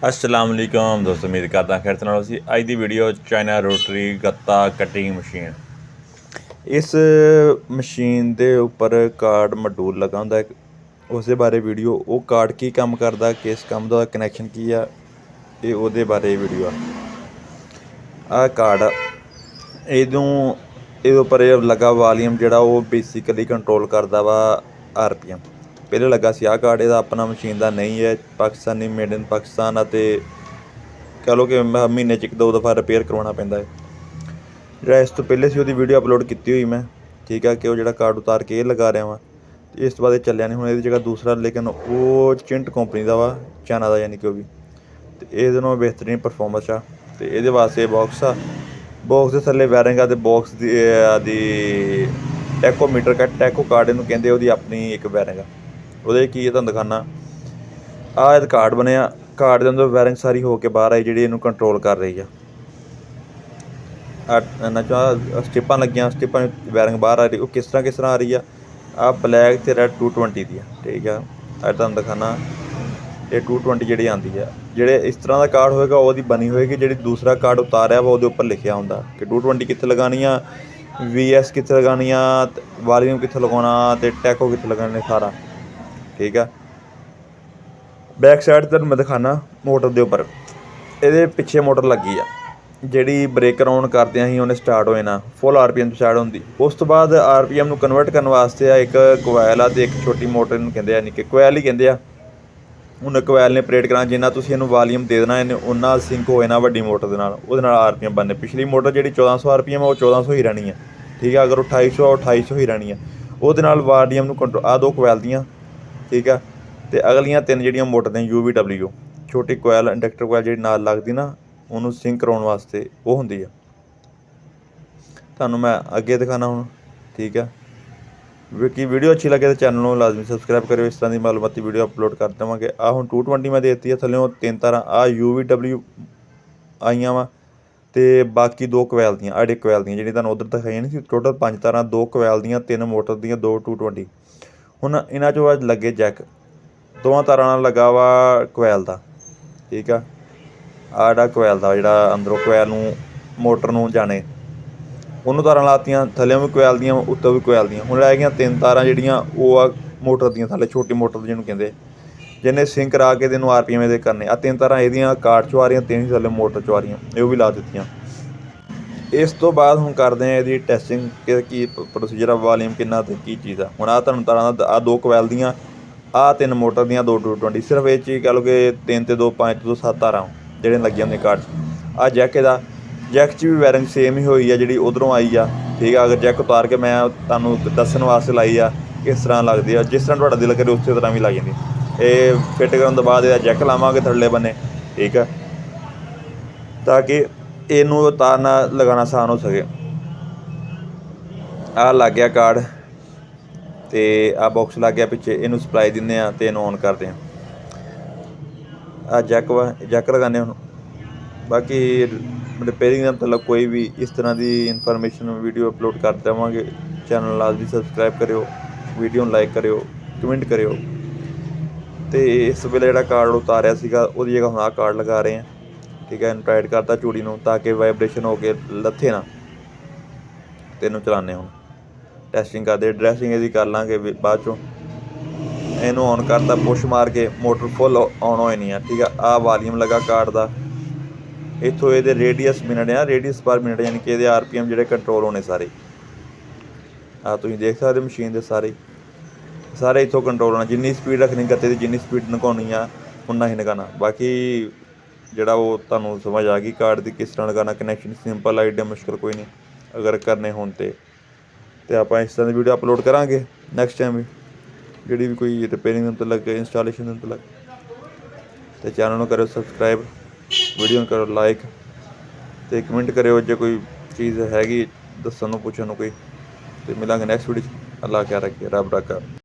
अस्सलाम वालेकुम दोस्तों, उम्मीद करदा खैर से नाल। अज की वीडियो चाइना रोटरी गत्ता कटिंग मशीन। इस मशीन के उपर कार्ड मॉड्यूल लगा हुंदा है, उस दे बारे वीडियो। वो कार्ड की काम करदा, किस काम दा कनैक्शन की आ, ये ओहदे बारे वीडियो आ कार्ड इदों ये उपर लगा वालीअम जिहड़ा वो बेसिकली कंट्रोल करदा वा RPM। पहले लगा सी कार्ड, ਇਹਦਾ अपना मशीन का नहीं है, पाकिस्तानी मेड इन पाकिस्तान ਅਤੇ कह लो कि महीने 'ਚ 1-2 दफ़ा रिपेयर करवाना पैंदा है। ਜਿਹੜਾ ਇਸ ਤੋਂ ਪਹਿਲੇ ਸੀ ਉਹਦੀ ਵੀਡੀਓ ਅਪਲੋਡ ਕੀਤੀ ਹੋਈ ਮੈਂ, ਠੀਕ ਆ, ਕਿ ਉਹ ਜਿਹੜਾ ਕਾਰਡ ਉਤਾਰ ਕੇ ਇਹ ਲਗਾ ਰਿਹਾ ਵਾਂ। ਤੇ ਇਸ ਤੋਂ ਬਾਅਦ ਇਹ ਚੱਲਿਆ ਨਹੀਂ, ਹੁਣ ਇਹਦੀ ਜਗ੍ਹਾ ਦੂਸਰਾ, ਲੇਕਿਨ ਉਹ ਚਿੰਟ ਕੰਪਨੀ ਦਾ ਵਾ, ਚਾਈਨਾ ਦਾ ਯਾਨੀ ਕਿ ਉਹ ਵੀ। ਅਤੇ ਇਹਦੇ ਨਾਲ ਬਿਹਤਰੀਨ ਪਰਫੋਰਮੈਂਸ ਆ। ਅਤੇ ਇਹਦੇ ਵਾਸਤੇ ਬਾਕਸ ਆ, ਬਾਕਸ ਦੇ ਥੱਲੇ ਵਾਇਰਿੰਗ ਆ, ਅਤੇ ਬਾਕਸ ਦੀ ਟੈਕੋਮੀਟਰ ਟੈਕੋ ਕਾਰਡ ਇਹਨੂੰ ਕਹਿੰਦੇ, ਉਹਦੀ ਆਪਣੀ ਇੱਕ ਵਾਇਰਿੰਗ ਆ। ਉਹਦੇ ਕੀ ਹੈ ਤੁਹਾਨੂੰ ਦਿਖਾਉਣਾ। ਆਹ ਇਹਦਾ ਕਾਰਡ ਬਣਿਆ, ਕਾਰਡ ਦੇ ਅੰਦਰ ਵਾਇਰਿੰਗ ਸਾਰੀ ਹੋ ਕੇ ਬਾਹਰ ਆਈ, ਜਿਹੜੀ ਇਹਨੂੰ ਕੰਟਰੋਲ ਕਰ ਰਹੀ ਆ। ਇਹਨਾਂ 'ਚ ਸਟਿੱਪਾਂ ਲੱਗੀਆਂ, ਸਟਿੱਪਾਂ ਵਾਇਰਿੰਗ ਬਾਹਰ ਆ ਰਹੀ। ਉਹ ਕਿਸ ਤਰ੍ਹਾਂ ਆ ਰਹੀ ਆ, ਆਹ ਬਲੈਕ ਅਤੇ ਰੈਡ 220 ਦੀ ਆ, ਠੀਕ ਆ। ਅੱਜ ਤੁਹਾਨੂੰ ਦਿਖਾਉਣਾ, ਇਹ 220 ਜਿਹੜੀ ਆਉਂਦੀ ਆ। ਜਿਹੜੇ ਇਸ ਤਰ੍ਹਾਂ ਦਾ ਕਾਰਡ ਹੋਏਗਾ ਉਹਦੀ ਬਣੀ ਹੋਏਗੀ, ਜਿਹੜੀ ਦੂਸਰਾ ਕਾਰਡ ਉਤਾਰਿਆ ਵਾ ਉਹਦੇ ਉੱਪਰ ਲਿਖਿਆ ਹੁੰਦਾ ਕਿ 220 ਕਿੱਥੇ ਲਗਾਉਣੀ ਆ, VS ਕਿੱਥੇ ਲਗਾਉਣੀ ਆ, ਵਾਲੀਅਮ ਕਿੱਥੇ ਲਗਾਉਣਾ, ਅਤੇ ਟੈਕੋ ਕਿੱਥੇ ਲਗਾਉਣੇ, ਸਾਰਾ ਠੀਕ ਆ। बैक साइड ਤੁਹਾਨੂੰ ਮੈਂ ਦਿਖਾਣਾ ਮੋਟਰ ਦੇ ਉੱਪਰ, ਇਹਦੇ ਪਿੱਛੇ ਮੋਟਰ ਲੱਗੀ ਆ, ਜਿਹੜੀ ਬ੍ਰੇਕਰ ਔਨ ਕਰਦਿਆਂ ਹੀ ਉਹਨੇ ਸਟਾਰਟ ਹੋ ਜਾਣਾ, ਫੁੱਲ RPM ਤੋਂ ਸਟਾਰਟ ਹੁੰਦੀ। ਉਸ ਤੋਂ ਬਾਅਦ RPM ਨੂੰ ਕਨਵਰਟ ਕਰਨ ਵਾਸਤੇ ਆ ਇੱਕ ਕੋਇਲ ਆ ਅਤੇ ਇੱਕ ਛੋਟੀ ਮੋਟਰ ਇਹਨੂੰ ਕਹਿੰਦੇ ਆ, ਯਾਨੀ ਕਿ ਕੋਇਲ ਹੀ ਕਹਿੰਦੇ ਆ। ਹੁਣ ਕੋਇਲ ਨੇ ਆਪਰੇਟ ਕਰਨਾ, ਜਿੰਨਾ ਤੁਸੀਂ ਇਹਨੂੰ ਵਾਲੀਅਮ ਦੇ ਦੇਣਾ, ਇਹਨੇ ਉਹਨਾਂ ਸਿੰਕ ਹੋ ਜਾਣਾ ਵੱਡੀ ਮੋਟਰ ਦੇ ਨਾਲ, ਉਹਦੇ ਨਾਲ RPM ਬਣਨੇ। ਪਿਛਲੀ ਮੋਟਰ ਜਿਹੜੀ 1400 RPM ਆ, ਉਹ 1400 ਹੀ ਰਹਿਣੀ ਆ, ਠੀਕ ਆ। ਅਗਰ ਉਹ 2800 ਉਹ 2800 ਹੀ ਰਹਿਣੀ ਆ। ਉਹਦੇ ਨਾਲ ਵਾਲੀਅਮ ਨੂੰ ਕੰਟਰੋਲ, ਆਹ 2 ਕੋਇਲ ਦੀਆਂ, ਠੀਕ ਆ। ਅਤੇ ਅਗਲੀਆਂ 3 ਜਿਹੜੀਆਂ ਮੋਟਰ ਦੀਆਂ UVW, ਛੋਟੀ ਕੋਇਲ ਇੰਡਕਟਰ ਕੋਇਲ ਜਿਹੜੀ ਨਾਲ ਲੱਗਦੀ ਨਾ, ਉਹਨੂੰ ਸਿੰਕ ਕਰਾਉਣ ਵਾਸਤੇ ਉਹ ਹੁੰਦੀ ਆ। ਤੁਹਾਨੂੰ ਮੈਂ ਅੱਗੇ ਦਿਖਾਉਣਾ ਹੁਣ, ਠੀਕ ਆ। ਕਿ ਵੀਡੀਓ ਅੱਛੀ ਲੱਗੇ ਤਾਂ ਚੈਨਲ ਨੂੰ ਲਾਜ਼ਮੀ ਸਬਸਕ੍ਰਾਈਬ ਕਰਿਓ, ਇਸ ਤਰ੍ਹਾਂ ਦੀ ਮਾਲੂਮਾਤੀ ਵੀਡੀਓ ਅਪਲੋਡ ਕਰ ਦੇਵਾਂਗੇ। ਆਹ ਹੁਣ 220 ਮੈਂ ਦੇ ਦਿੱਤੀ ਆ, ਥੱਲਿਓਂ 3 ਤਾਰਾਂ ਆਹ UVW ਆਈਆਂ ਵਾ, ਅਤੇ ਬਾਕੀ 2 ਕੋਇਲ ਦੀਆਂ, ਆੜੇ ਕੋਇਲ ਦੀਆਂ ਜਿਹੜੀ ਤੁਹਾਨੂੰ ਉੱਧਰ ਦਿਖਾਈਆਂ ਨਹੀਂ ਸੀ। ਟੋਟਲ 5 ਤਾਰਾਂ, 2 ਕੋਇਲ ਦੀਆਂ, 3 ਮੋਟਰ ਦੀਆਂ, 2 220। ਹੁਣ ਇਹਨਾਂ 'ਚੋਂ ਅੱਜ ਲੱਗੇ ਜੈਕ, 2 ਤਾਰਾਂ ਨਾਲ ਲੱਗਾ ਵਾ ਕੋਇਲ ਦਾ, ਠੀਕ ਆ। ਆਹ ਜਿਹੜਾ ਕੋਇਲ ਦਾ, ਜਿਹੜਾ ਅੰਦਰੋਂ ਕੋਇਲ ਨੂੰ ਮੋਟਰ ਨੂੰ ਜਾਣੇ, ਉਹਨੂੰ ਤਾਰਾਂ ਲਾਤੀਆਂ, ਥੱਲਿਓਂ ਵੀ ਕੋਇਲ ਦੀਆਂ, ਉੱਤੋਂ ਵੀ ਕੋਇਲ ਦੀਆਂ। ਹੁਣ ਰਹਿ ਗਈਆਂ 3 ਤਾਰਾਂ ਜਿਹੜੀਆਂ ਉਹ ਆ ਮੋਟਰ ਦੀਆਂ, ਥੱਲੇ ਛੋਟੀ ਮੋਟਰ ਜਿਹਨੂੰ ਕਹਿੰਦੇ, ਜਿਹਨੇ ਸਿੰਕ ਕਰਾ ਕੇ ਇਹਨੂੰ RPM ਇਹਦੇ ਕਰਨੇ। ਆਹ 3 ਤਾਰਾਂ ਇਹਦੀਆਂ ਕਾਰਡ 'ਚੋਂ ਆ ਰਹੀਆਂ, 3 ਥੱਲੇ ਮੋਟਰ 'ਚੋਂ ਆ ਰਹੀਆਂ, ਇਹ ਵੀ ਲਾ ਦਿੱਤੀਆਂ। ਇਸ ਤੋਂ ਬਾਅਦ ਹੁਣ ਕਰਦੇ ਹਾਂ ਇਹਦੀ ਟੈਸਟਿੰਗ, ਕਿ ਕੀ ਪ੍ਰੋਸੀਜਰ ਆ, ਵਾਲੀਅਮ ਕਿੰਨਾ ਅਤੇ ਕੀ ਚੀਜ਼ ਆ। ਹੁਣ ਆਹ ਤੁਹਾਨੂੰ ਤਾਰਾਂ ਦਾ, ਆਹ 2 ਕੋਇਲ ਦੀਆਂ, ਆਹ 3 ਮੋਟਰ ਦੀਆਂ, 2 220। ਸਿਰਫ ਇਹ 'ਚ ਹੀ ਕਹਿ ਲਓ ਕਿ 3 ਅਤੇ 2 5 ਤੋਂ 7 ਤਾਰਾਂ ਜਿਹੜੀਆਂ ਲੱਗੀਆਂ ਹੁੰਦੀਆਂ ਕਾਰਡ 'ਚ। ਆਹ ਜੈਕ, ਇਹਦਾ ਜੈਕ 'ਚ ਵੀ ਵਾਇਰਿੰਗ ਸੇਮ ਹੀ ਹੋਈ ਆ, ਜਿਹੜੀ ਉੱਧਰੋਂ ਆਈ ਆ, ਠੀਕ ਆ। ਅਗਰ ਜੈਕ ਉਤਾਰ ਕੇ ਮੈਂ ਤੁਹਾਨੂੰ ਦੱਸਣ ਵਾਸਤੇ ਲਾਈ ਆ ਕਿਸ ਤਰ੍ਹਾਂ ਲੱਗਦੀ ਆ, ਜਿਸ ਤਰ੍ਹਾਂ ਤੁਹਾਡਾ ਦਿਲ ਕਰੇ ਉਸੇ ਤਰ੍ਹਾਂ ਵੀ ਲੱਗ ਜਾਂਦੀ। ਇਹ ਫਿੱਟ ਕਰਨ ਤੋਂ ਬਾਅਦ ਇਹਦਾ ਜੈਕ ਲਾਵਾਂਗੇ ਥੱਲੇ ਬੰਨੇ, ਠੀਕ ਆ, ਤਾਂ ਕਿ ਇਹਨੂੰ ਉਤਾਰਨਾ ਲਗਾਉਣਾ ਆਸਾਨ ਹੋ ਸਕੇ। ਆਹ ਲੱਗ ਗਿਆ ਕਾਰਡ, ਅਤੇ ਆਹ ਬਾਕਸ ਲੱਗ ਗਿਆ ਪਿੱਛੇ, ਇਹਨੂੰ ਸਪਲਾਈ ਦਿੰਦੇ ਹਾਂ ਅਤੇ ਇਹਨੂੰ ਔਨ ਕਰਦੇ ਹਾਂ। ਆਹ ਜੈਕ ਵਾ, ਜੈਕ ਲਗਾਉਂਦੇ ਹੁਣ। ਬਾਕੀ ਰਿਪੇਅਰਿੰਗ ਦਾ ਮਤਲਬ ਕੋਈ ਵੀ ਇਸ ਤਰ੍ਹਾਂ ਦੀ ਇਨਫੋਰਮੇਸ਼ਨ ਵੀਡੀਓ ਅਪਲੋਡ ਕਰ ਦੇਵਾਂਗੇ। ਚੈਨਲ ਲਾਜ਼ਮੀ ਸਬਸਕ੍ਰਾਈਬ ਕਰਿਓ, ਵੀਡੀਓ ਨੂੰ ਲਾਈਕ ਕਰਿਓ, ਕਮੈਂਟ ਕਰਿਓ। ਅਤੇ ਇਸ ਵੇਲੇ ਜਿਹੜਾ ਕਾਰਡ ਉਤਾਰਿਆ ਸੀਗਾ ਉਹਦੀ ਜਗ੍ਹਾ ਹੁਣ ਆਹ ਕਾਰਡ ਲਗਾ ਰਹੇ ਹਾਂ, ਠੀਕ ਹੈ। ਇਹਨੂੰ ਟਾਈਟ ਕਰਤਾ ਚੂੜੀ ਨੂੰ, ਤਾਂ ਕਿ ਵਾਈਬ੍ਰੇਸ਼ਨ ਹੋ ਕੇ ਲੱਥੇ ਨਾ, ਅਤੇ ਇਹਨੂੰ ਚਲਾਉਂਦੇ ਹੁਣ। ਟੈਸਟਿੰਗ ਕਰਦੇ, ਡਰੈਸਿੰਗ ਇਹਦੀ ਕਰ ਲਾਂਗੇ ਬਾਅਦ 'ਚੋਂ। ਇਹਨੂੰ ਔਨ ਕਰਤਾ, ਪੁਸ਼ ਮਾਰ ਕੇ ਮੋਟਰ ਫੁੱਲ ਔਨ ਹੋ ਜਾਣੀ ਆ, ਠੀਕ ਆ। ਆਹ ਵਾਲੀਅਮ ਲੱਗਾ ਕਾਰਡ ਦਾ, ਇੱਥੋਂ ਇਹਦੇ ਰੇਡੀਅਸ ਮਿੰਟ ਆ, ਰੇਡੀਅਸ ਪਰ ਮਿੰਟ, ਯਾਨੀ ਕਿ ਇਹਦੇ RPM ਜਿਹੜੇ ਕੰਟਰੋਲ ਹੋਣੇ ਸਾਰੇ। ਆਹ ਤੁਸੀਂ ਦੇਖ ਸਕਦੇ ਮਸ਼ੀਨ ਦੇ ਸਾਰੇ ਇੱਥੋਂ ਕੰਟਰੋਲ ਹੋਣਾ। ਜਿੰਨੀ ਸਪੀਡ ਰੱਖਣੀ ਗੱਤੇ ਦੀ, ਜਿੰਨੀ ਸਪੀਡ ਲਗਾਉਣੀ ਆ ਉਨਾ ਹੀ ਲਗਾਉਣਾ। ਬਾਕੀ ਜਿਹੜਾ ਉਹ ਤੁਹਾਨੂੰ ਸਮਝ ਆ ਗਈ ਕਾਰਡ ਦੀ ਕਿਸ ਤਰ੍ਹਾਂ ਲਗਾਉਣਾ। ਕਨੈਕਸ਼ਨ ਸਿੰਪਲ ਆ, ਏਡਾ ਮੁਸ਼ਕਿਲ ਕੋਈ ਨਹੀਂ ਅਗਰ ਕਰਨੇ ਹੋਣ ਅਤੇ ਆਪਾਂ ਇਸ ਤਰ੍ਹਾਂ ਦੀ ਵੀਡੀਓ ਅਪਲੋਡ ਕਰਾਂਗੇ ਨੈਕਸਟ ਟਾਈਮ ਵੀ, ਜਿਹੜੀ ਵੀ ਕੋਈ ਰਿਪੇਅਰਿੰਗ ਦੇ ਮਤਲਬ, ਇੰਸਟਾਲੇਸ਼ਨ ਦੇ ਮਤਲਬ। ਅਤੇ ਚੈਨਲ ਨੂੰ ਕਰਿਓ ਸਬਸਕ੍ਰਾਈਬ, ਵੀਡੀਓ ਨੂੰ ਕਰੋ ਲਾਈਕ, ਅਤੇ ਕਮੈਂਟ ਕਰਿਓ ਜੇ ਕੋਈ ਚੀਜ਼ ਹੈਗੀ ਦੱਸਣ ਨੂੰ, ਪੁੱਛਣ ਨੂੰ ਕੋਈ। ਅਤੇ ਮਿਲਾਂਗੇ ਨੈਕਸਟ ਵੀਡੀਓ 'ਚ। ਅੱਲਾ ਖੈਰ ਰੱਖੇ, ਰੱਬ ਰਾਖਾ।